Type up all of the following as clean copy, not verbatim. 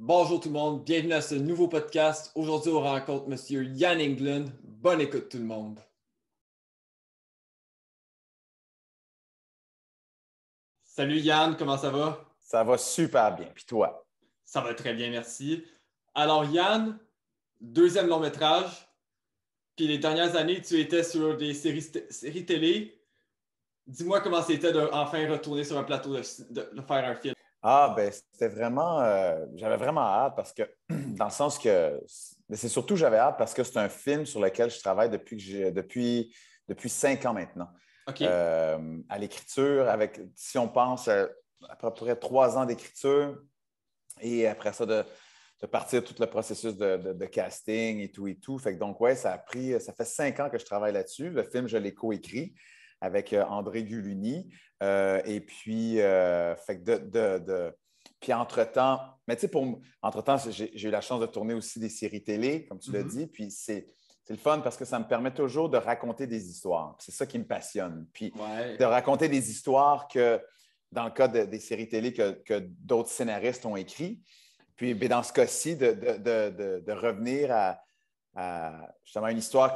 Bonjour tout le monde, bienvenue à ce nouveau podcast. Aujourd'hui, on rencontre M. Yann Englund. Bonne écoute tout le monde. Salut Yann, comment ça va? Ça va super bien. Puis toi? Ça va très bien, merci. Alors Yann, deuxième long métrage. Puis les dernières années, tu étais sur des séries télé. Dis-moi comment c'était de enfin retourner sur un plateau de faire un film. C'était vraiment, j'avais vraiment hâte parce que, dans le sens que, mais c'est surtout j'avais hâte parce que c'est un film sur lequel je travaille depuis 5 ans maintenant. OK. À l'écriture, si on pense à peu près 3 ans d'écriture et après ça, de partir tout le processus de casting et tout et tout. Fait que donc, ouais, ça fait 5 ans que je travaille là-dessus. Le film, je l'ai coécrit avec André Guluni. Et puis, fait que puis entre-temps, mais tu sais, entre-temps, j'ai eu la chance de tourner aussi des séries télé, comme tu l'as dit. Puis c'est le fun parce que ça me permet toujours de raconter des histoires. C'est ça qui me passionne. Puis Ouais. de raconter des histoires que, dans le cas des séries télé que d'autres scénaristes ont écrit. Puis dans ce cas-ci, de revenir à justement une histoire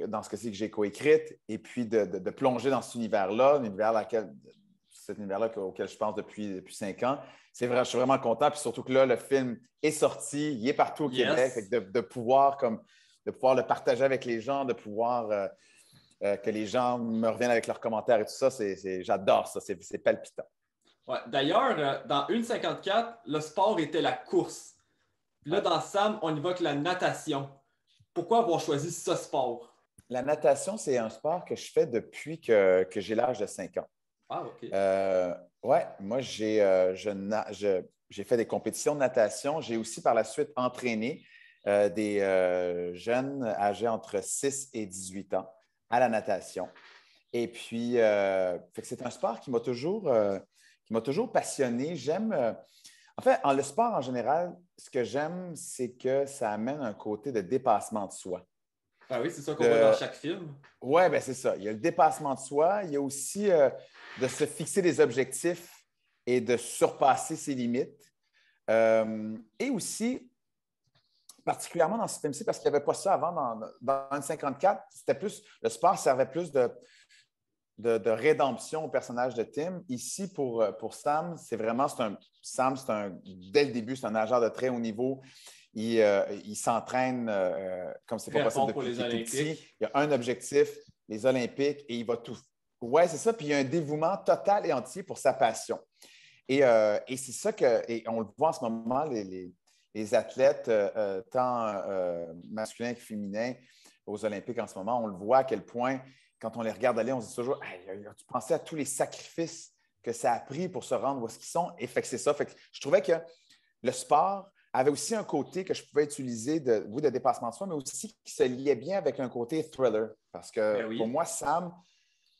dans ce cas-ci que j'ai coécrite et puis de plonger dans cet univers-là, cet univers-là auquel je pense depuis 5 ans. C'est vrai, je suis vraiment content. Puis surtout que là, le film est sorti, il est partout au Québec. Fait que de pouvoir le partager avec les gens, de pouvoir que les gens me reviennent avec leurs commentaires et tout ça, j'adore ça. C'est palpitant. Ouais. D'ailleurs, dans 1,54, le sport était la course. Puis là, Ouais. dans Sam, on évoque la natation. Pourquoi avoir choisi ce sport? La natation, c'est un sport que je fais depuis que j'ai l'âge de 5 ans. Ah, OK. Ouais, moi, j'ai fait des compétitions de natation. J'ai aussi par la suite entraîné des jeunes âgés entre 6 et 18 ans à la natation. Et puis, fait que c'est un sport qui m'a toujours passionné. En fait, le sport en général, ce que j'aime, c'est que ça amène un côté de dépassement de soi. Ah oui, c'est ça qu'on voit dans chaque film. Oui, ben c'est ça. Il y a le dépassement de soi. Il y a aussi de se fixer des objectifs et de surpasser ses limites. Et aussi, particulièrement dans ce film-ci, parce qu'il n'y avait pas ça avant dans une 54, le sport servait plus de rédemption au personnage de Tim. Ici, pour Sam, Sam, dès le début, c'est un nageur de très haut niveau. Il s'entraîne comme c'est pas Très possible fort pour depuis les qu'il est tout petit. Olympiques. Il a un objectif, les Olympiques, et il va tout. Ouais, c'est ça. Puis il y a un dévouement total et entier pour sa passion. Et c'est ça et on le voit en ce moment, les athlètes, tant masculins que féminins, aux Olympiques en ce moment, on le voit à quel point, quand on les regarde aller, on se dit toujours hey, as-tu pensé à tous les sacrifices que ça a pris pour se rendre où est-ce qu'ils sont? Et fait que c'est ça. Fait que je trouvais que le sport avait aussi un côté que je pouvais utiliser de dépassement de soi, mais aussi qui se liait bien avec un côté thriller. Parce que Ben oui. pour moi, Sam,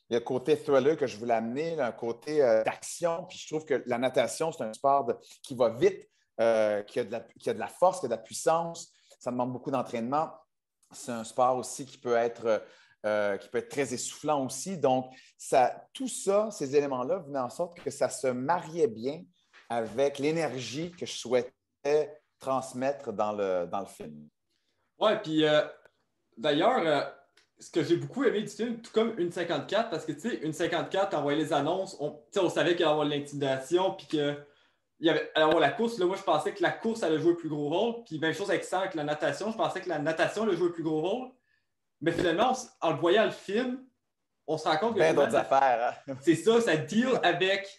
il y a le côté thriller que je voulais amener, un côté d'action. Puis je trouve que la natation, c'est un sport qui va vite, qui a de la force, qui a de la puissance. Ça demande beaucoup d'entraînement. C'est un sport aussi qui peut être très essoufflant aussi. Donc, tout ça, ces éléments-là venaient en sorte que ça se mariait bien avec l'énergie que je souhaitais transmettre dans le film. Ouais, puis d'ailleurs, ce que j'ai beaucoup aimé du film, tout comme une 54, parce que tu sais, une 54, t'envoyais les annonces, on savait qu'il allait y avoir de l'intimidation, puis qu'il y avait alors la course. Là, moi, je pensais que la course allait jouer le plus gros rôle, puis même chose avec ça, avec la natation, je pensais que la natation allait jouer le plus gros rôle. Mais finalement, en le voyant le film, on se rend compte que Bien finalement, d'autres affaires. Hein? c'est ça, ça deal avec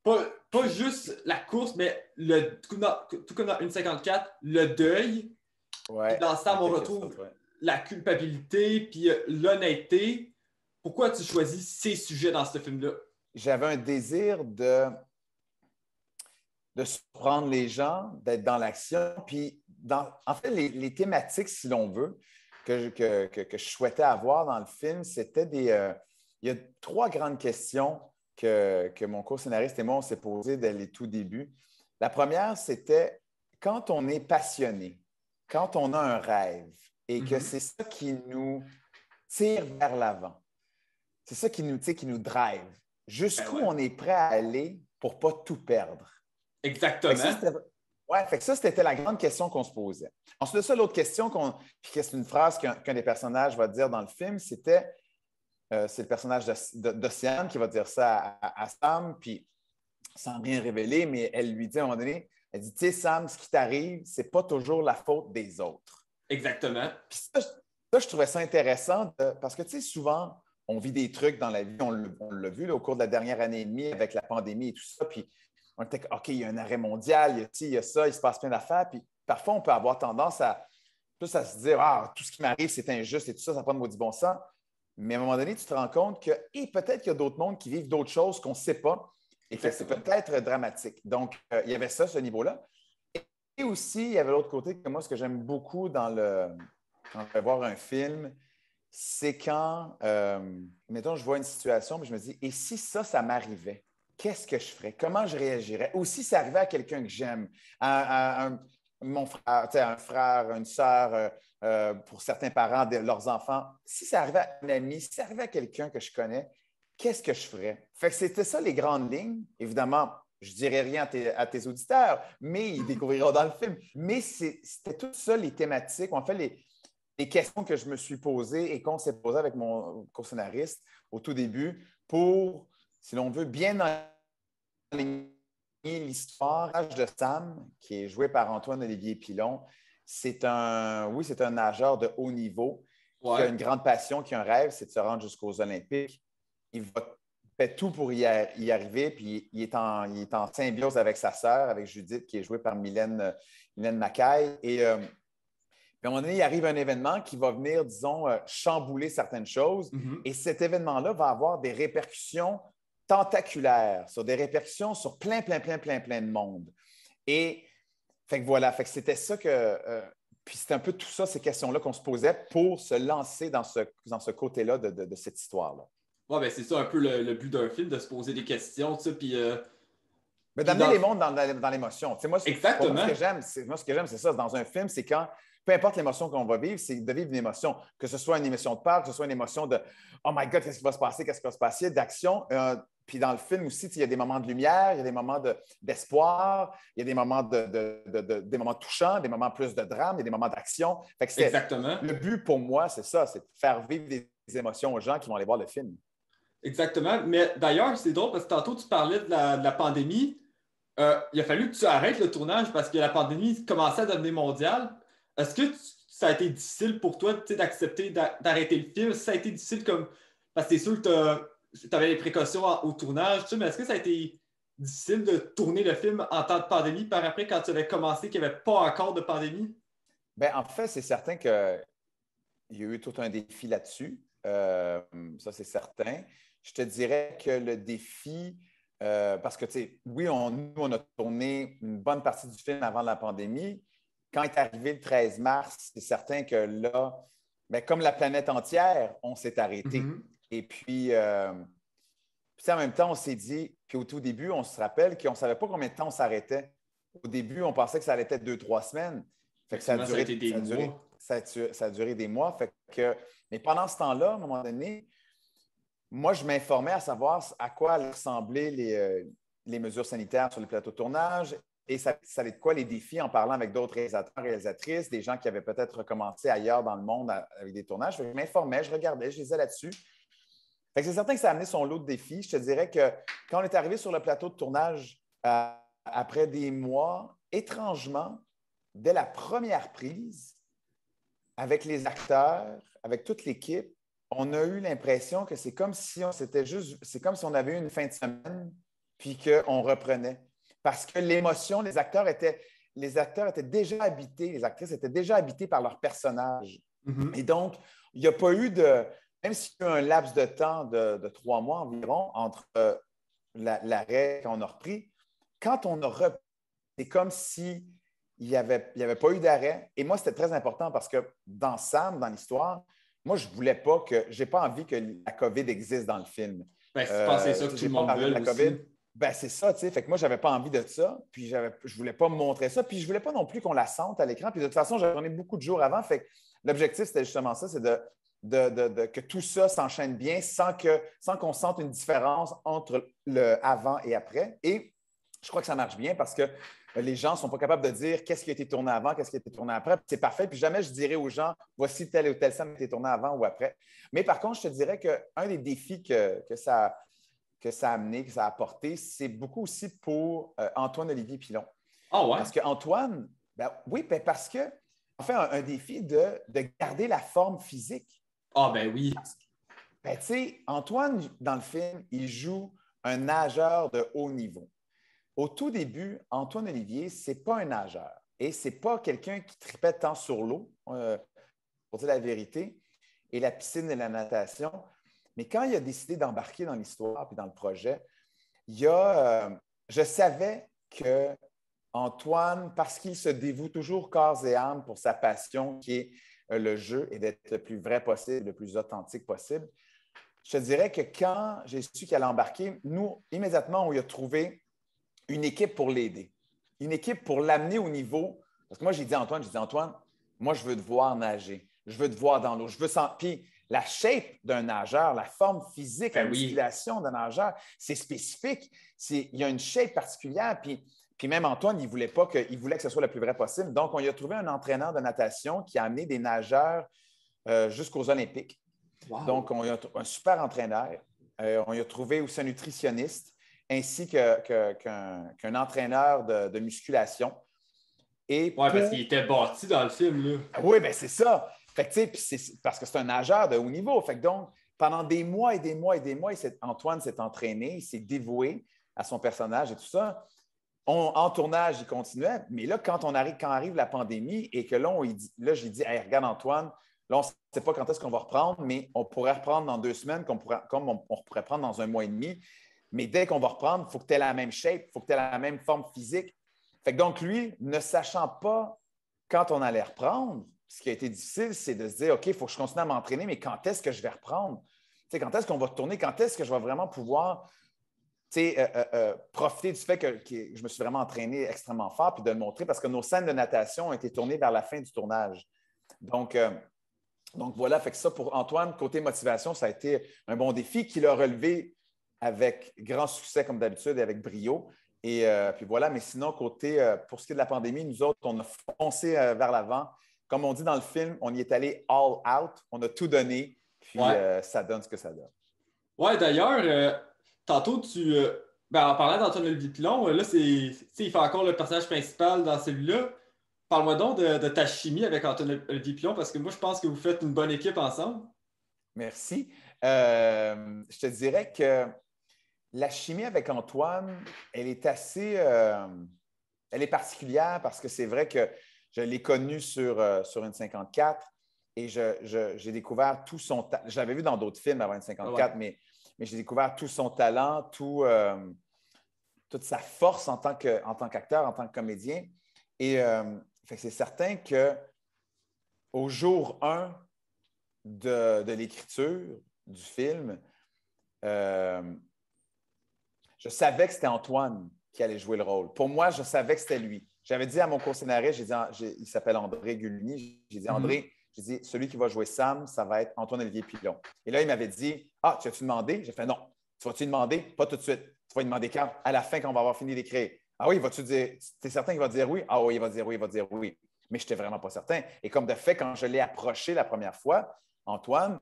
pas juste la course, mais tout comme dans une 54, le deuil. Puis Ouais, dans en Sam, on quelque retrouve sorte, ouais. la culpabilité, puis l'honnêteté. Pourquoi tu choisis ces sujets dans ce film-là? J'avais un désir de surprendre les gens, d'être dans l'action. Puis, en fait, les thématiques, si l'on veut, que je souhaitais avoir dans le film, c'était il y a 3 grandes questions que mon co-scénariste et moi, on s'est posées dès les tout débuts. La première, c'était quand on est passionné, quand on a un rêve et que c'est ça qui nous tire vers l'avant, c'est ça qui nous drive. Ben Jusqu'où ouais. on est prêt à aller pour ne pas tout perdre? Fait que ça, Exactement. Ouais, fait que ça, c'était la grande question qu'on se posait. Ensuite de ça, l'autre question, puis que c'est une phrase qu'un des personnages va dire dans le film, c'est le personnage d'Océane qui va dire ça à Sam, puis sans rien révéler, mais elle lui dit à un moment donné, elle dit, tu sais, Sam, ce qui t'arrive, c'est pas toujours la faute des autres. Exactement. Puis ça, je trouvais ça intéressant parce que, tu sais, souvent, on vit des trucs dans la vie, on l'a vu là, au cours de la dernière année et demie avec la pandémie et tout ça, puis on était OK, il y a un arrêt mondial, il y a ça, il se passe plein d'affaires, puis parfois, on peut avoir tendance à plus à se dire, ah, tout ce qui m'arrive, c'est injuste et tout ça, ça prend de maudit bon sens. Mais à un moment donné, tu te rends compte que, et peut-être qu'il y a d'autres mondes qui vivent d'autres choses qu'on ne sait pas et que c'est peut-être dramatique. Donc, il y avait ça, ce niveau-là. Et aussi, il y avait l'autre côté que moi, ce que j'aime beaucoup quand je vais voir un film, c'est quand, mettons, je vois une situation, puis je me dis, et si ça m'arrivait, qu'est-ce que je ferais? Comment je réagirais? Ou si ça arrivait à quelqu'un que j'aime, mon frère, un frère, une sœur, pour certains parents, leurs enfants, si ça arrivait à un ami, si ça arrivait à quelqu'un que je connais, qu'est-ce que je ferais? Fait que c'était ça les grandes lignes. Évidemment, je ne dirai rien à tes auditeurs, mais ils découvriront dans le film. Mais c'était tout ça les thématiques, en fait, les questions que je me suis posées et qu'on s'est posées avec mon co-scénariste au tout début pour, si l'on veut, bien enligner l'histoire de Sam, qui est joué par Antoine-Olivier Pilon. C'est un nageur de haut niveau qui a une grande passion, qui a un rêve, c'est de se rendre jusqu'aux Olympiques. Il fait tout pour y arriver, puis il est en symbiose avec sa sœur, avec Judith, qui est jouée par Mylène Mackay. Et puis à un moment donné, il arrive un événement qui va venir, disons, chambouler certaines choses. Mm-hmm. Et cet événement-là va avoir des répercussions tentaculaires, des répercussions sur plein de monde. Et fait que voilà, fait que c'était ça que. Puis c'était un peu tout ça, ces questions-là qu'on se posait pour se lancer dans ce côté-là de cette histoire-là. Ouais, ben c'est ça un peu le but d'un film, de se poser des questions, tu sais, puis... Mais d'amener les mondes dans l'émotion. Tu sais, Exactement. Moi, ce que j'aime, c'est ça. Dans un film, c'est quand, peu importe l'émotion qu'on va vivre, c'est de vivre une émotion. Que ce soit une émotion de peur, que ce soit une émotion de Oh my God, qu'est-ce qui va se passer, qu'est-ce qui va se passer, d'action. Puis dans le film aussi, il y a des moments de lumière, il y a des moments d'espoir, il y a des moments, des moments touchants, des moments plus de drame, il y a des moments d'action. Exactement. Le but pour moi, c'est ça, c'est de faire vivre des émotions aux gens qui vont aller voir le film. Exactement. Mais d'ailleurs, c'est drôle parce que tantôt, tu parlais de la pandémie. Il a fallu que tu arrêtes le tournage parce que la pandémie commençait à devenir mondiale. Est-ce que ça a été difficile pour toi d'accepter d'arrêter le film? Ça a été difficile comme. Parce que c'est sûr que tu avais les précautions au tournage, mais est-ce que ça a été difficile de tourner le film en temps de pandémie par après quand tu avais commencé qu'il n'y avait pas encore de pandémie? Bien, en fait, c'est certain qu'il y a eu tout un défi là-dessus. Ça, c'est certain. Je te dirais que le défi, parce que, tu sais, oui, nous, on a tourné une bonne partie du film avant la pandémie. Quand est arrivé le 13 mars, c'est certain que là, bien, comme la planète entière, on s'est arrêté. Mm-hmm. Et puis, en même temps, on s'est dit, puis au tout début, on se rappelle qu'on ne savait pas combien de temps on s'arrêtait. Au début, on pensait que ça allait être 2-3 semaines. Fait que ça a duré des mois. Ça a duré des mois. Mais pendant ce temps-là, à un moment donné, moi, je m'informais à savoir à quoi allaient ressembler les mesures sanitaires sur les plateaux de tournage et ça allait de quoi les défis en parlant avec d'autres réalisateurs, réalisatrices, des gens qui avaient peut-être recommencé ailleurs dans le monde avec des tournages. Je m'informais, je regardais, je lisais là-dessus. C'est certain que ça a amené son lot de défis. Je te dirais que quand on est arrivé sur le plateau de tournage après des mois, étrangement, dès la première prise, avec les acteurs, avec toute l'équipe, on a eu l'impression que c'est comme si on avait eu une fin de semaine puis qu'on reprenait. Parce que l'émotion, les acteurs étaient déjà habités, les actrices étaient déjà habitées par leurs personnages. Mm-hmm. Et donc, il n'y a pas eu même s'il y a eu un laps de temps de 3 mois environ entre l'arrêt qu'on a repris, quand on a repris, c'est comme si il n'y avait pas eu d'arrêt. Et moi, c'était très important parce que dans Sam, dans l'histoire, moi, je n'ai pas envie que la COVID existe dans le film. Ben, si tu pensais ça que tout le monde veut aussi. COVID. Ben, c'est ça, tu sais. Fait que moi, je n'avais pas envie de ça. Puis, je ne voulais pas me montrer ça. Puis, je ne voulais pas non plus qu'on la sente à l'écran. Puis, de toute façon, j'en ai beaucoup de jours avant. Fait que l'objectif, c'était justement ça, c'est que tout ça s'enchaîne bien sans qu'on sente une différence entre le avant et après. Et je crois que ça marche bien parce que les gens ne sont pas capables de dire qu'est-ce qui a été tourné avant, qu'est-ce qui a été tourné après. C'est parfait. Puis jamais je dirais aux gens, voici telle ou telle scène qui a été tournée avant ou après. Mais par contre, je te dirais qu'un des défis que ça a amené, que ça a apporté, c'est beaucoup aussi pour Antoine-Olivier Pilon. Ah ouais? Parce qu'Antoine, oui, parce que, en fait, un défi de garder la forme physique. Ah ben oui. Tu sais, Antoine, dans le film, il joue un nageur de haut niveau. Au tout début, Antoine Olivier, ce n'est pas un nageur et ce n'est pas quelqu'un qui tripait tant sur l'eau, pour dire la vérité, et la piscine et la natation. Mais quand il a décidé d'embarquer dans l'histoire et dans le projet, je savais que Antoine, parce qu'il se dévoue toujours corps et âme pour sa passion qui est le jeu et d'être le plus vrai possible, le plus authentique possible, je te dirais que quand j'ai su qu'il allait embarquer, nous, immédiatement, on lui a trouvé une équipe pour l'aider, une équipe pour l'amener au niveau. Parce que moi, j'ai dit à Antoine, moi, je veux te voir nager, je veux te voir dans l'eau, je veux sentir. Puis la shape d'un nageur, la forme physique, la musculation d'un nageur, c'est spécifique. Il y a une shape particulière. Puis même Antoine, il voulait que ce soit le plus vrai possible. Donc, on lui a trouvé un entraîneur de natation qui a amené des nageurs jusqu'aux Olympiques. Wow. Donc, on a un super entraîneur. On y a trouvé aussi un nutritionniste ainsi qu'un entraîneur de musculation. Oui, parce qu'il était bâti dans le film, là. Oui, bien c'est ça. Fait que, c'est parce que c'est un nageur de haut niveau. Fait que donc, pendant des mois et des mois et des mois, Antoine s'est entraîné, il s'est dévoué à son personnage et tout ça. En tournage, il continuait. Mais là, quand arrive la pandémie et que là, j'ai dit, hey, regarde Antoine, là, on ne sait pas quand est-ce qu'on va reprendre, mais on pourrait reprendre dans 2 semaines, comme on pourrait prendre dans 1 mois et demi. Mais dès qu'on va reprendre, il faut que tu aies la même shape, il faut que tu aies la même forme physique. Fait que donc, lui, ne sachant pas quand on allait reprendre, ce qui a été difficile, c'est de se dire, OK, il faut que je continue à m'entraîner, mais quand est-ce que je vais reprendre? Tu sais, quand est-ce qu'on va tourner? Quand est-ce que je vais vraiment pouvoir profiter du fait que je me suis vraiment entraîné extrêmement fort puis de le montrer parce que nos scènes de natation ont été tournées vers la fin du tournage. Donc voilà, fait que ça pour Antoine, côté motivation, ça a été un bon défi qu'il a relevé avec grand succès comme d'habitude et avec brio. Et puis voilà, mais sinon, pour ce qui est de la pandémie, nous autres, on a foncé vers l'avant. Comme on dit dans le film, on y est allé all out, on a tout donné, puis ça donne ce que ça donne. Ouais, d'ailleurs, tantôt, en parlant d'Antoine-Olivier Pilon, là, il fait encore le personnage principal dans celui-là. Parle-moi donc de ta chimie avec Antoine-Olivier Pilon, parce que moi, je pense que vous faites une bonne équipe ensemble. Merci. Je te dirais que la chimie avec Antoine, elle est elle est particulière parce que c'est vrai que je l'ai connu sur une 54 et j'ai découvert tout son talent. Je l'avais vu dans d'autres films avant une 54, mais j'ai découvert tout son talent, toute sa force en tant qu'acteur, en tant que comédien. Et c'est certain qu'au jour 1 de l'écriture du film, je savais que c'était Antoine qui allait jouer le rôle. Pour moi, je savais que c'était lui. J'avais dit à mon co-scénariste, il s'appelle André Gulny, j'ai dit, André, celui qui va jouer Sam, ça va être Antoine-Olivier Pilon. Et là, il m'avait dit, ah, tu as-tu demandé? J'ai fait, non. Tu vas-tu demander? Pas tout de suite. Tu vas lui demander quand? À la fin, quand on va avoir fini d'écrire. Ah oui, vas-tu dire, tu es certain qu'il va dire oui? Ah oui, il va dire oui, il va dire oui. Mais je n'étais vraiment pas certain. Et comme de fait, quand je l'ai approché la première fois, Antoine,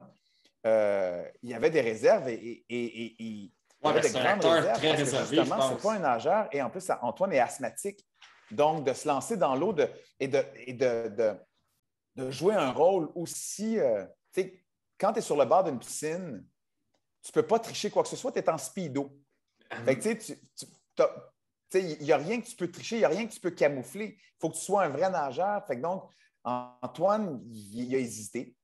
il y avait des réserves et il y avait de grandes réserves. Très réservé, justement, ce n'est pas un nageur. Et en plus, Antoine est asthmatique. Donc, de se lancer dans l'eau et de jouer un rôle aussi… quand tu es sur le bord d'une piscine, tu ne peux pas tricher quoi que ce soit, tu es en speedo. Fait que, il n'y a rien que tu peux tricher, il n'y a rien que tu peux camoufler. Il faut que tu sois un vrai nageur. Fait que donc, Antoine, il a hésité.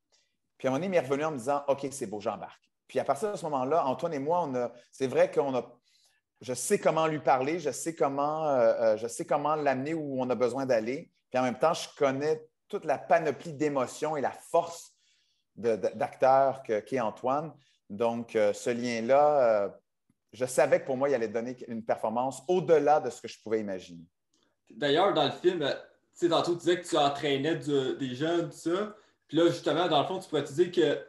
Puis à un moment donné, il est revenu en me disant, OK, c'est beau, j'embarque. Puis à partir de ce moment-là, Antoine et moi, c'est vrai je sais comment lui parler, je sais comment l'amener où on a besoin d'aller. Puis en même temps, je connais toute la panoplie d'émotions et la force d'acteur qu'est Antoine. Donc, ce lien-là, je savais que pour moi, il allait donner une performance au-delà de ce que je pouvais imaginer. D'ailleurs, dans le film, tantôt, tu disais que tu entraînais des jeunes, tout ça. Puis là, justement, dans le fond, tu pourrais te dire que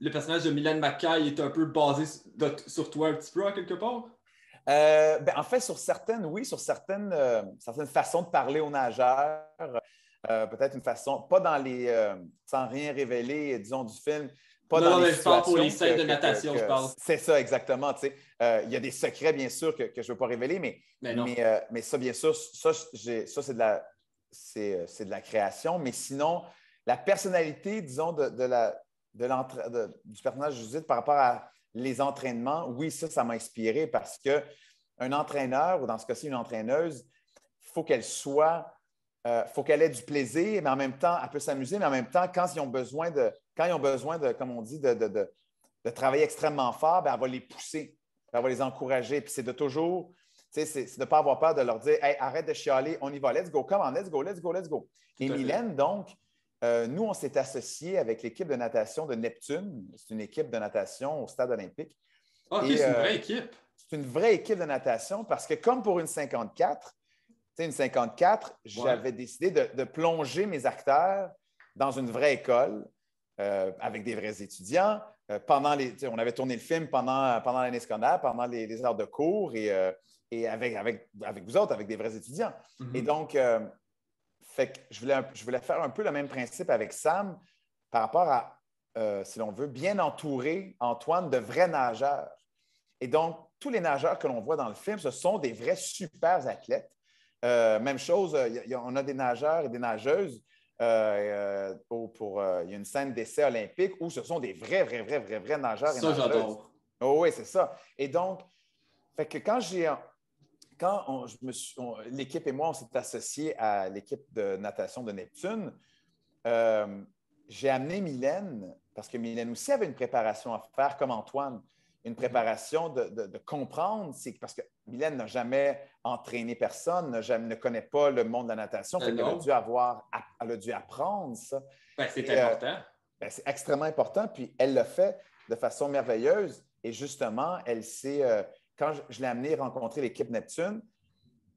le personnage de Mylène McKay est un peu basé sur toi un petit peu, en quelque part? En fait, sur certaines, oui, sur certaines façons de parler aux nageurs, peut-être une façon, pas dans sans rien révéler, disons, du film, pas Non, dans non, les mais je parle pour les situations scènes de natation, je parle. c'est ça exactement, tu sais. Il y a des secrets, bien sûr, que je ne veux pas révéler, Mais non. mais ça, bien sûr, ça c'est de la création, mais sinon, la personnalité, disons, du personnage de Judith par rapport à les entraînements, oui, ça m'a inspiré parce qu'un entraîneur, ou dans ce cas-ci, une entraîneuse, il faut qu'elle ait du plaisir, mais en même temps, elle peut s'amuser, mais en même temps, quand ils ont besoin de comme on dit, de travailler extrêmement fort, bien, elle va les pousser, elle va les encourager. Puis c'est de toujours, c'est de ne pas avoir peur de leur dire hey, arrête de chialer, on y va, let's go, come on, let's go, let's go, let's go. Tout Et à fait. Mylène, donc, nous, on s'est associés avec l'équipe de natation de Neptune. C'est une équipe de natation au stade olympique. OK, Et, c'est une vraie équipe. c'est une vraie équipe de natation parce que, comme pour une 54, une 54, j'avais décidé de plonger mes acteurs dans une vraie école avec des vrais étudiants. On avait tourné le film pendant l'année scolaire, pendant les heures de cours et avec vous autres, avec des vrais étudiants. Mm-hmm. Et donc, fait que je voulais faire un peu le même principe avec Sam par rapport à, si l'on veut, bien entourer Antoine de vrais nageurs. Et donc, tous les nageurs que l'on voit dans le film, ce sont des vrais super athlètes. Même chose, on a des nageurs et des nageuses. Il y a une scène d'essai olympique où ce sont des vrais nageurs et nageuses. Ça, j'adore. Oh, oui, c'est ça. Et donc, fait que l'équipe et moi, on s'est associés à l'équipe de natation de Neptune, j'ai amené Mylène, parce que Mylène aussi avait une préparation à faire, comme Antoine, une préparation de comprendre, parce que Mylène n'a jamais entraîné personne, ne connaît pas le monde de la natation, fait qu'elle a dû apprendre ça. Ben, c'est important. C'est extrêmement important, puis elle l'a fait de façon merveilleuse. Et justement, quand je l'ai amenée rencontrer l'équipe Neptune,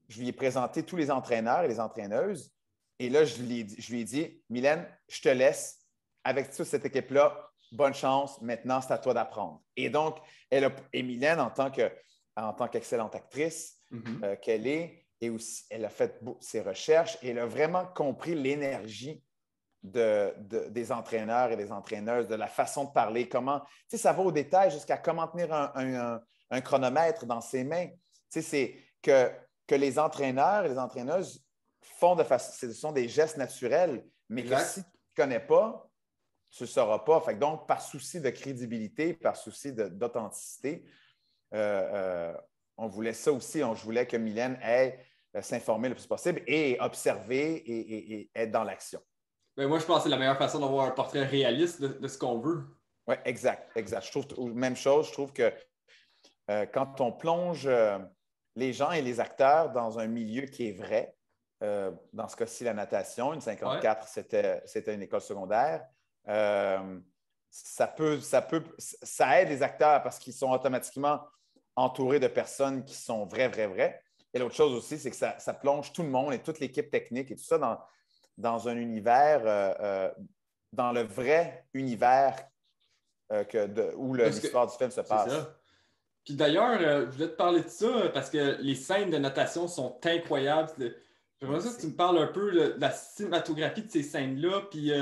je lui ai présenté tous les entraîneurs et les entraîneuses. Et là, je lui ai dit, Mylène, je te laisse avec toute cette équipe-là. Bonne chance. Maintenant, c'est à toi d'apprendre. Et donc, Mylène, en tant qu'excellente actrice qu'elle est, et aussi, elle a fait ses recherches et elle a vraiment compris l'énergie des entraîneurs et des entraîneuses, de la façon de parler, comment, tu sais, ça va au détail jusqu'à comment tenir un chronomètre dans ses mains. Tu sais, c'est que les entraîneurs et les entraîneuses ce sont des gestes naturels, mais exact. Que si tu ne connais pas, tu ne sauras pas. Fait que donc, par souci de crédibilité, par souci d'authenticité, on voulait ça aussi. Je voulais que Mylène aille s'informer le plus possible et observer et être dans l'action. Ben moi, je pense que c'est la meilleure façon d'avoir un portrait réaliste de ce qu'on veut. Oui, exact. Je trouve, même chose, je trouve que quand on plonge les gens et les acteurs dans un milieu qui est vrai, dans ce cas-ci, la natation, une 54, c'était une école secondaire, ça aide les acteurs parce qu'ils sont automatiquement entourés de personnes qui sont vraies. Et l'autre chose aussi, c'est que ça plonge tout le monde et toute l'équipe technique et tout ça dans un univers, dans le vrai univers où l'histoire du film se passe. C'est ça. Puis d'ailleurs, je voulais te parler de ça parce que les scènes de natation sont incroyables. J'aimerais ça que tu me parles un peu de la cinématographie de ces scènes-là, puis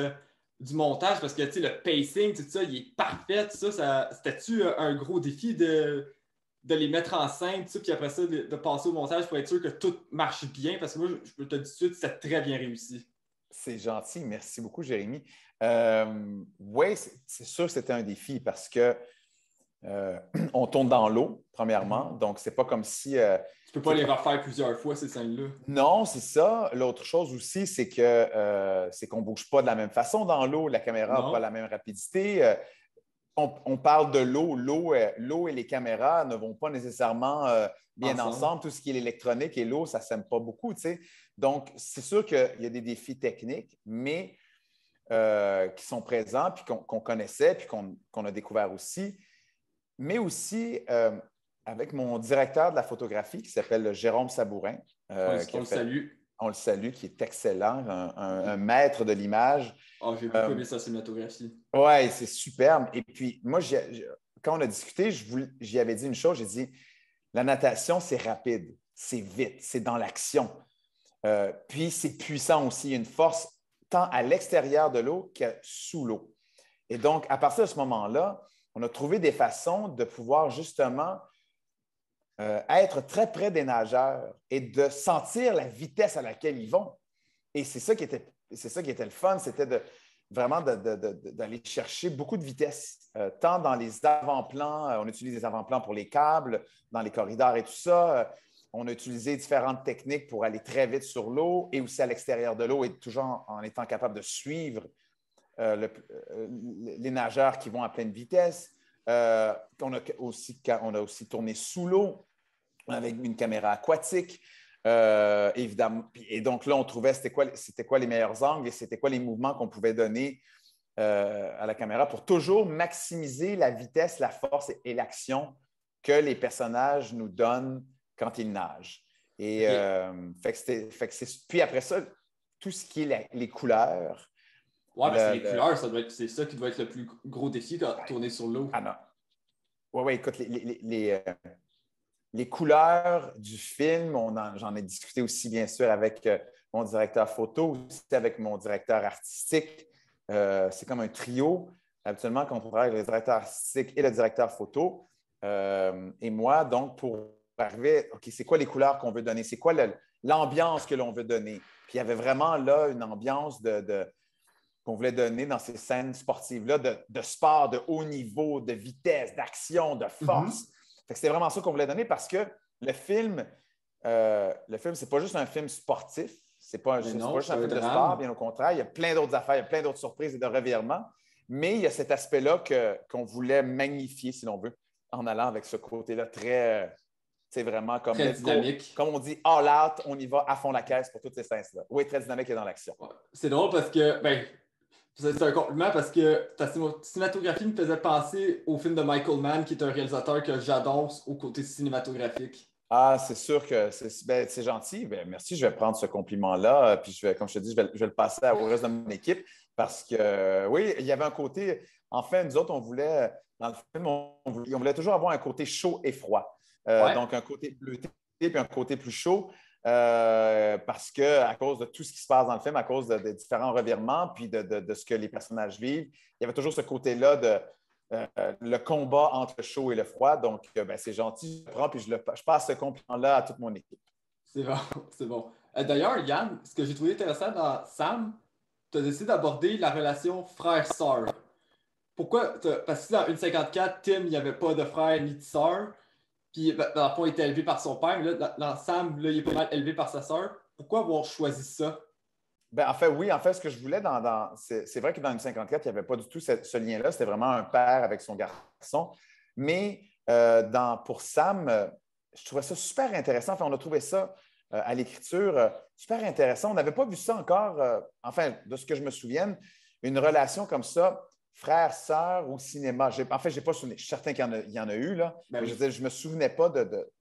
du montage, parce que le pacing, tout ça, il est parfait. C'était-tu un gros défi de les mettre en scène, puis après ça, de passer au montage pour être sûr que tout marche bien? Parce que moi, je peux te dire tout de suite, c'était très bien réussi. C'est gentil. Merci beaucoup, Jérémy. Oui, c'est sûr que c'était un défi parce que on tourne dans l'eau, premièrement. Donc, c'est pas comme si... tu peux pas les refaire plusieurs fois, ces scènes-là. Non, c'est ça. L'autre chose aussi, c'est qu'on bouge pas de la même façon dans l'eau. La caméra n'a pas la même rapidité. On parle de l'eau. L'eau et les caméras ne vont pas nécessairement bien ensemble. Tout ce qui est l'électronique et l'eau, ça ne s'aime pas beaucoup, tu sais. Donc, c'est sûr qu'il y a des défis techniques, mais qui sont présents, puis qu'on connaissait, puis qu'on a découvert aussi. Mais aussi avec mon directeur de la photographie qui s'appelle Jérôme Sabourin. On le salue. On le salue, qui est excellent, un maître de l'image. Oh, j'ai beaucoup aimé sa cinématographie. Oui, c'est superbe. Et puis, moi, quand on a discuté, j'y avais dit une chose, j'ai dit, La natation, c'est rapide, c'est vite, c'est dans l'action. Puis c'est puissant aussi. Il y a une force tant à l'extérieur de l'eau que sous l'eau. Et donc, à partir de ce moment-là, on a trouvé des façons de pouvoir justement être très près des nageurs et de sentir la vitesse à laquelle ils vont. Et c'est ça qui était le fun, c'était vraiment d'aller chercher beaucoup de vitesse, tant dans les avant-plans, on utilise les avant-plans pour les câbles, dans les corridors et tout ça. On a utilisé différentes techniques pour aller très vite sur l'eau et aussi à l'extérieur de l'eau et toujours en étant capable de suivre les nageurs qui vont à pleine vitesse. On a aussi tourné sous l'eau avec une caméra aquatique. Évidemment. Et donc là, on trouvait c'était quoi les meilleurs angles et c'était quoi les mouvements qu'on pouvait donner à la caméra pour toujours maximiser la vitesse, la force et l'action que les personnages nous donnent quand ils nagent. Et puis après ça, tout ce qui est les couleurs. Ouais, parce que les couleurs, c'est ça qui doit être le plus gros défi quand tourner sur l'eau. Ah non. Oui, écoute, les couleurs du film, j'en ai discuté aussi, bien sûr, avec mon directeur photo, aussi avec mon directeur artistique. C'est comme un trio. Habituellement, quand on travaille avec le directeur artistique et le directeur photo, et moi, donc, pour arriver, OK, c'est quoi les couleurs qu'on veut donner? C'est quoi l'ambiance que l'on veut donner? Puis il y avait vraiment là une ambiance qu'on voulait donner dans ces scènes sportives-là, de sport, de haut niveau, de vitesse, d'action, de force. C'était vraiment ça qu'on voulait donner parce que le film, c'est pas juste un film sportif, c'est pas juste un film de sport, bien au contraire, il y a plein d'autres affaires, il y a plein d'autres surprises et de revirements, mais il y a cet aspect-là qu'on voulait magnifier, si l'on veut, en allant avec ce côté-là très, c'est vraiment comme très dynamique. Comme on dit, all out, on y va à fond la caisse pour toutes ces scènes-là. Oui, très dynamique et dans l'action. Ouais. C'est drôle parce que, c'est un compliment parce que ta cinématographie me faisait penser au film de Michael Mann, qui est un réalisateur que j'adore au côté cinématographique. Ah, c'est sûr que c'est gentil. Ben, merci, je vais prendre ce compliment-là. Puis, comme je te dis, je vais le passer au reste de mon équipe parce que, oui, il y avait un côté. Enfin, nous autres, on voulait, dans le film, on voulait toujours avoir un côté chaud et froid. Donc, un côté bleuté puis un côté plus chaud. Parce qu'à cause de tout ce qui se passe dans le film, à cause de différents revirements, puis de ce que les personnages vivent, il y avait toujours ce côté-là de le combat entre le chaud et le froid. Donc, c'est gentil, je prends puis je passe ce compliment-là à toute mon équipe. C'est bon, c'est bon. D'ailleurs, Yann, ce que j'ai trouvé intéressant dans Sam, tu as décidé d'aborder la relation frère-sœur. Pourquoi? Parce que dans 1,54, Tim, il n'y avait pas de frère ni de sœur. Puis, dans le fond, il était élevé par son père, mais là, dans Sam, là, il est pas mal élevé par sa sœur. Pourquoi avoir choisi ça? Oui, ce que je voulais c'est vrai que dans une 54, il n'y avait pas du tout ce lien-là. C'était vraiment un père avec son garçon. Mais pour Sam, je trouvais ça super intéressant. Enfin, on a trouvé ça à l'écriture super intéressant. On n'avait pas vu ça encore, de ce que je me souvienne, une relation comme ça, frère-sœur au cinéma. Je n'ai pas souvenir. Je suis certain qu'il y en a eu, là. Oui. Je ne me souvenais pas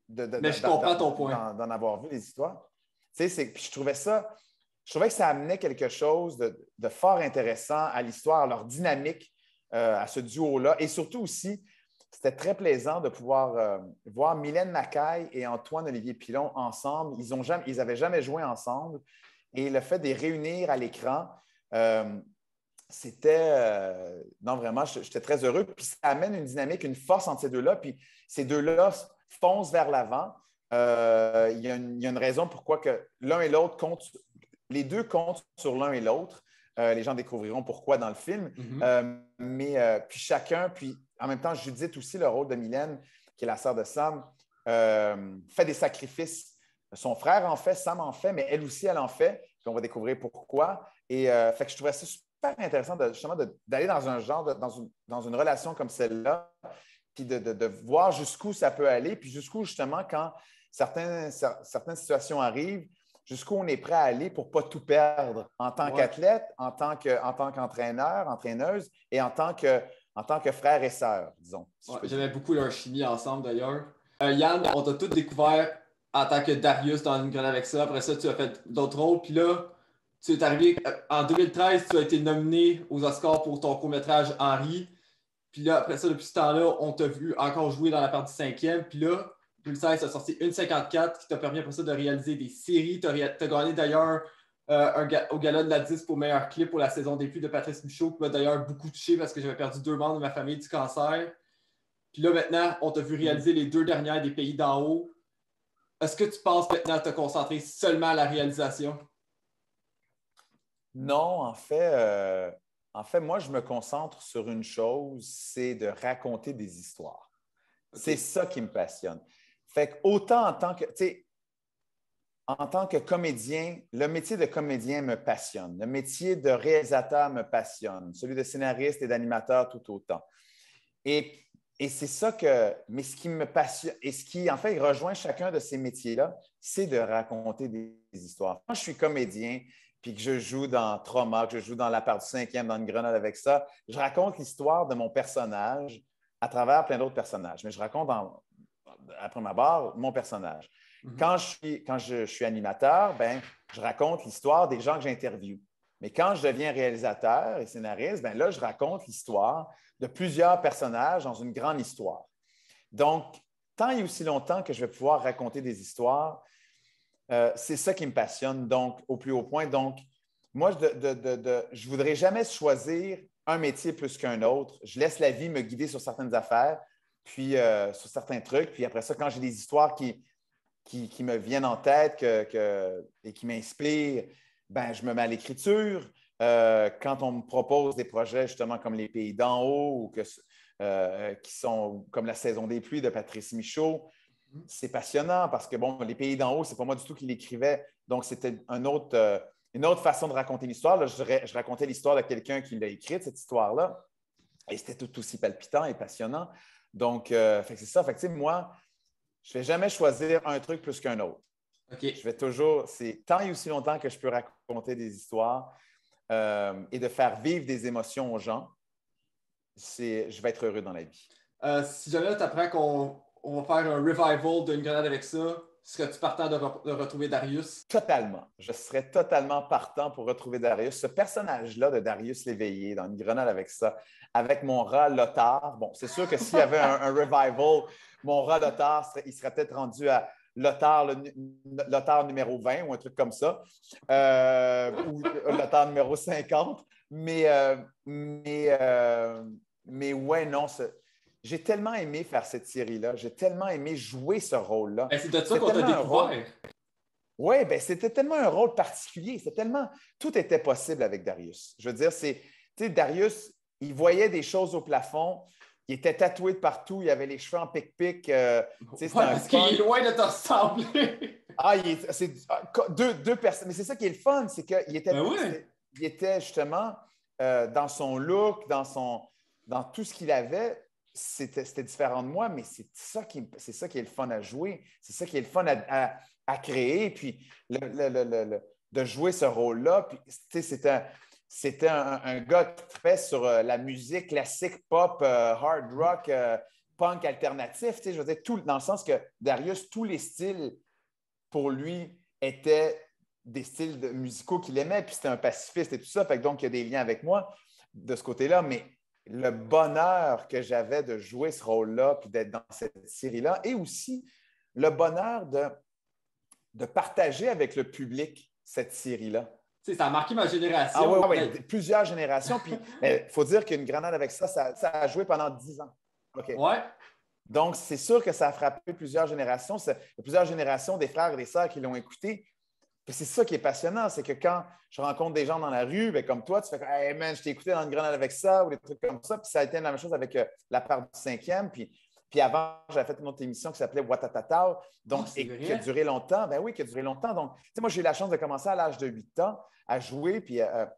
mais je comprends ton point. D'en avoir vu des histoires. Puis je trouvais que ça amenait quelque chose de fort intéressant à l'histoire, leur dynamique à ce duo-là. Et surtout aussi, c'était très plaisant de pouvoir voir Mylène Mackay et Antoine-Olivier Pilon ensemble. Ils n'avaient jamais joué ensemble. Et le fait de les réunir à l'écran, non, vraiment, j'étais très heureux. Puis ça amène une dynamique, une force entre ces deux-là. Puis ces deux-là foncent vers l'avant. Il y a une raison pourquoi que l'un et l'autre comptent. Les deux comptent sur l'un et l'autre. Les gens découvriront pourquoi dans le film. Puis en même temps, Judith aussi, le rôle de Mylène, qui est la sœur de Sam, fait des sacrifices. Son frère en fait, Sam en fait, mais elle aussi, elle en fait. Puis on va découvrir pourquoi. Et fait que je trouvais ça super intéressant d'aller dans un genre, dans une relation comme celle-là, puis de voir jusqu'où ça peut aller, puis jusqu'où, justement, quand certaines situations arrivent, jusqu'où on est prêt à aller pour ne pas tout perdre en tant qu'athlète, en tant qu'entraîneur, entraîneuse et en tant que frère et sœur, disons. J'aimais beaucoup leur chimie ensemble, d'ailleurs. Yann, on t'a tous découvert en tant que Darius dans Une Grenade avec ça. Après ça, tu as fait d'autres rôles. Puis là, tu es arrivé en 2013, tu as été nominé aux Oscars pour ton court-métrage Henri. Puis là, après ça, depuis ce temps-là, on t'a vu encore jouer dans la partie 5e. Puis là, 2016, tu as sorti une 54 qui t'a permis après ça de réaliser des séries. Tu as gagné d'ailleurs au gala de la disque pour meilleur clip pour la saison début de Patrice Michaud, qui m'a d'ailleurs beaucoup touché parce que j'avais perdu 2 membres de ma famille du cancer. Puis là, maintenant, on t'a vu réaliser les 2 dernières des Pays d'en haut. Est-ce que tu penses maintenant te concentrer seulement à la réalisation? Non, en fait, moi, je me concentre sur une chose, c'est de raconter des histoires. Okay. C'est ça qui me passionne. Fait que autant en tant que comédien, le métier de comédien me passionne. Le métier de réalisateur me passionne. Celui de scénariste et d'animateur tout autant. Et c'est ça mais ce qui me passionne, et ce qui, en fait, rejoint chacun de ces métiers-là, c'est de raconter des histoires. Quand je suis comédien, puis que je joue dans Trauma, que je joue dans La part du 5e, dans Une grenade avec ça, je raconte l'histoire de mon personnage à travers plein d'autres personnages. Mais je raconte, après ma barre, mon personnage. Mm-hmm. Quand je suis animateur, ben, je raconte l'histoire des gens que j'interviewe. Mais quand je deviens réalisateur et scénariste, ben là, je raconte l'histoire de plusieurs personnages dans une grande histoire. Donc, tant et aussi longtemps que je vais pouvoir raconter des histoires, c'est ça qui me passionne, donc, au plus haut point. Donc, moi, je ne voudrais jamais choisir un métier plus qu'un autre. Je laisse la vie me guider sur certaines affaires, puis sur certains trucs. Puis après ça, quand j'ai des histoires qui me viennent en tête et qui m'inspirent, ben, je me mets à l'écriture. Quand on me propose des projets justement comme Les Pays d'en haut ou qui sont comme La saison des pluies de Patrice Michaud, c'est passionnant parce que, bon, Les Pays d'en haut, c'est pas moi du tout qui l'écrivais. Donc, c'était une autre façon de raconter l'histoire. Là, je racontais l'histoire de quelqu'un qui l'a écrite, cette histoire-là. Et c'était tout aussi palpitant et passionnant. Donc, c'est ça. Fait que, moi, je ne vais jamais choisir un truc plus qu'un autre. Okay. Je vais toujours, c'est tant et aussi longtemps que je peux raconter des histoires et de faire vivre des émotions aux gens, je vais être heureux dans la vie. Si jamais tu apprends qu'on va faire un revival d'Une grenade avec ça, serais-tu partant de retrouver Darius? Totalement. Je serais totalement partant pour retrouver Darius. Ce personnage-là de Darius l'Éveillé dans Une grenade avec ça, avec mon rat Lothar. Bon, c'est sûr que s'il y avait un revival, mon rat Lothar, il serait peut-être rendu à Lothar numéro 20 ou un truc comme ça, ou Lothar numéro 50. Mais ouais, non, j'ai tellement aimé faire cette série-là. J'ai tellement aimé jouer ce rôle-là. Ben, c'est de ça qu'on t'a découvert. Oui, ben, c'était tellement un rôle particulier. Tout était possible avec Darius. Je veux dire, Darius, il voyait des choses au plafond. Il était tatoué de partout. Il avait les cheveux en pic-pic. Parce qu'il est loin de te ressembler. C'est deux personnes. Mais c'est ça qui est le fun, c'est qu'il était, il était justement dans son look, dans tout ce qu'il avait. C'était différent de moi, mais c'est ça qui est le fun à jouer. C'est ça qui est le fun à créer. Puis de jouer ce rôle-là. Puis, c'était un gars qui trippait sur la musique classique, pop, hard rock, punk alternatif. Je veux dire, dans le sens que Darius, tous les styles, pour lui, étaient des styles musicaux qu'il aimait. Puis c'était un pacifiste et tout ça. Fait que donc, il y a des liens avec moi de ce côté-là. Mais le bonheur que j'avais de jouer ce rôle-là puis d'être dans cette série-là et aussi le bonheur de partager avec le public cette série-là. Ça a marqué ma génération. Oui, plusieurs générations. Puis il faut dire qu'Une grenade avec ça a joué pendant 10 ans. Okay. Ouais. Donc, c'est sûr que ça a frappé plusieurs générations. Il y a plusieurs générations des frères et des sœurs qui l'ont écouté. Puis c'est ça qui est passionnant, c'est que quand je rencontre des gens dans la rue, bien, comme toi, tu fais « Hey man, je t'ai écouté dans Une grenade avec ça » ou des trucs comme ça. Puis ça a été la même chose avec La part du 5e. Puis avant, j'avais fait une autre émission qui s'appelait Watatatao, donc, qui a duré longtemps. Ben oui, qui a duré longtemps. Donc, tu sais, moi, j'ai eu la chance de commencer à l'âge de 8 ans à jouer puis à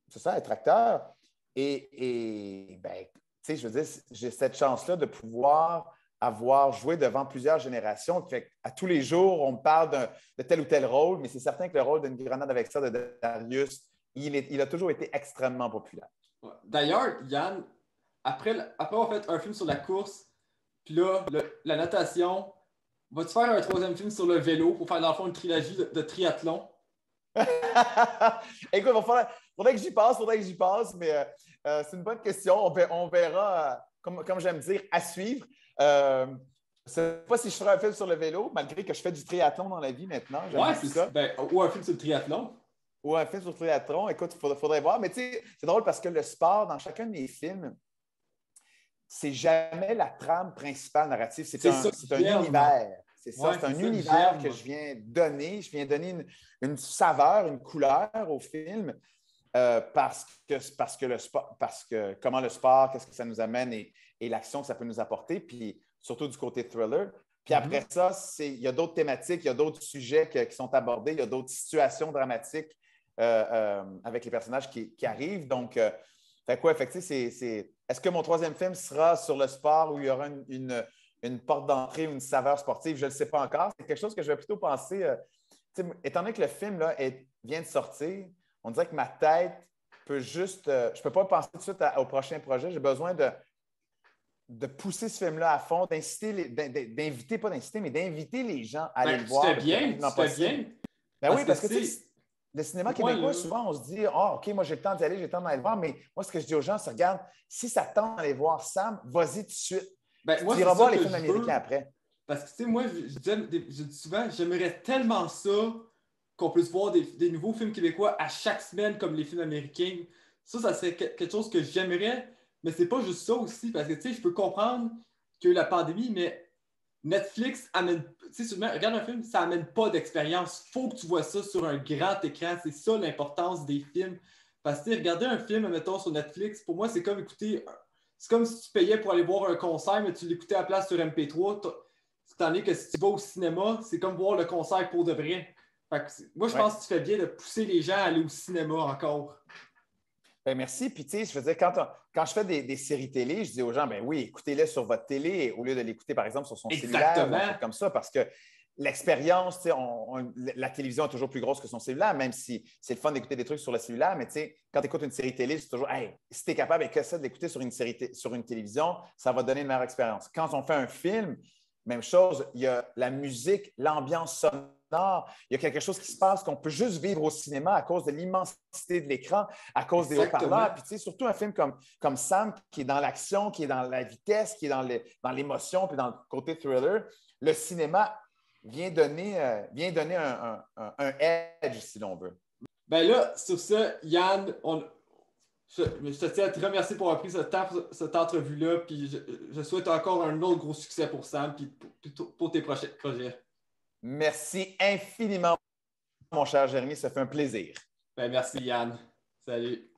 c'est ça, être acteur. Et ben, tu sais, je veux dire, j'ai cette chance-là de pouvoir avoir joué devant plusieurs générations. Fait à tous les jours, on me parle de tel ou tel rôle, mais c'est certain que le rôle d'Une grenade avec ça de Darius, il a toujours été extrêmement populaire. D'ailleurs, Yann, après avoir fait un film sur la course, puis là, la natation, vas-tu faire un 3e film sur le vélo pour faire dans le fond une trilogie de triathlon? Écoute, faudrait que j'y passe, mais c'est une bonne question. On verra, comme j'aime dire, à suivre. Je ne sais pas si je ferai un film sur le vélo, malgré que je fais du triathlon dans la vie maintenant. J'aime Ouais, beaucoup ça. ben, ou un film sur le triathlon. Ou un film sur le triathlon. Écoute, faudrait voir. Mais tu sais, c'est drôle parce que le sport, dans chacun de mes films, c'est jamais la trame principale narrative. C'est C'est ça que un j'aime. univers. C'est ça, Ouais, c'est un c'est ça que univers que j'aime. je viens donner. Je viens donner une saveur, une couleur au film parce que le sport, parce que comment le sport, qu'est-ce que ça nous amène et l'action que ça peut nous apporter, puis surtout du côté thriller. Puis après ça, il y a d'autres thématiques, il y a d'autres sujets qui sont abordés, il y a d'autres situations dramatiques avec les personnages qui arrivent. Donc, fait quoi, effectivement, est-ce que mon troisième film sera sur le sport où il y aura une porte d'entrée ou une saveur sportive? Je ne le sais pas encore. C'est quelque chose que je vais plutôt penser. Étant donné que le film là, vient de sortir, on dirait que ma tête peut juste. Je ne peux pas penser tout de suite au prochain projet. J'ai besoin de pousser ce film-là à fond, d'inviter, pas d'inciter, mais d'inviter les gens à aller Ben, le voir le plus tu rapidement fais possible. bien. Ben Parce oui, que, parce que tu tu sais, sais, le cinéma moi, québécois, là, souvent, on se dit ah, OK, moi, j'ai le temps d'y aller, j'ai le temps d'aller le voir, mais moi, ce que je dis aux gens, c'est regarde, si ça te tente d'aller voir Sam, vas-y tout de suite. ben, moi, Tu c'est iras ça voir les que films je américains veux. après. Parce que, tu sais, moi, je dis souvent, j'aimerais tellement ça qu'on puisse voir des nouveaux films québécois à chaque semaine comme les films américains. Ça serait quelque chose que j'aimerais, mais c'est pas juste ça aussi, parce que, tu sais, je peux comprendre qu'il y a eu la pandémie, mais Netflix amène, tu sais, souvent, regarde un film, ça amène pas d'expérience. Faut que tu vois ça sur un grand écran. C'est ça l'importance des films. Parce que, tu sais, regarder un film, mettons, sur Netflix, pour moi, c'est comme écouter, c'est comme si tu payais pour aller voir un concert, mais tu l'écoutais à la place sur MP3. Tandis que si tu vas au cinéma, c'est comme voir le concert pour de vrai. Fait que moi, je Ouais. pense que tu fais bien de pousser les gens à aller au cinéma encore. Ben merci. Puis, tu sais, je veux dire, quand je fais des séries télé, je dis aux gens, ben oui, écoutez-les sur votre télé au lieu de l'écouter, par exemple, sur son cellulaire ou un Exactement. truc comme ça, parce que l'expérience, tu sais, la télévision est toujours plus grosse que son cellulaire, même si c'est le fun d'écouter des trucs sur le cellulaire, mais tu sais, quand tu écoutes une série télé, c'est toujours, hey, si tu es capable avec ça de l'écouter sur sur une télévision, ça va donner une meilleure expérience. Quand on fait un film, même chose, il y a la musique, l'ambiance sonore, il y a quelque chose qui se passe qu'on peut juste vivre au cinéma à cause de l'immensité de l'écran, à cause des haut-parleurs. Exactement. Puis, tu sais, surtout un film comme Sam, qui est dans l'action, qui est dans la vitesse, qui est dans l'émotion, puis dans le côté thriller, le cinéma vient donner un edge, si l'on veut. Ben là, sur ça, Yann, je te tiens à te remercier pour avoir pris ce temps pour cette entrevue-là. Puis je souhaite encore un autre gros succès pour Sam puis pour tes prochains projets. Merci infiniment, mon cher Jérémy. Ça fait un plaisir. Ben merci, Yann. Salut.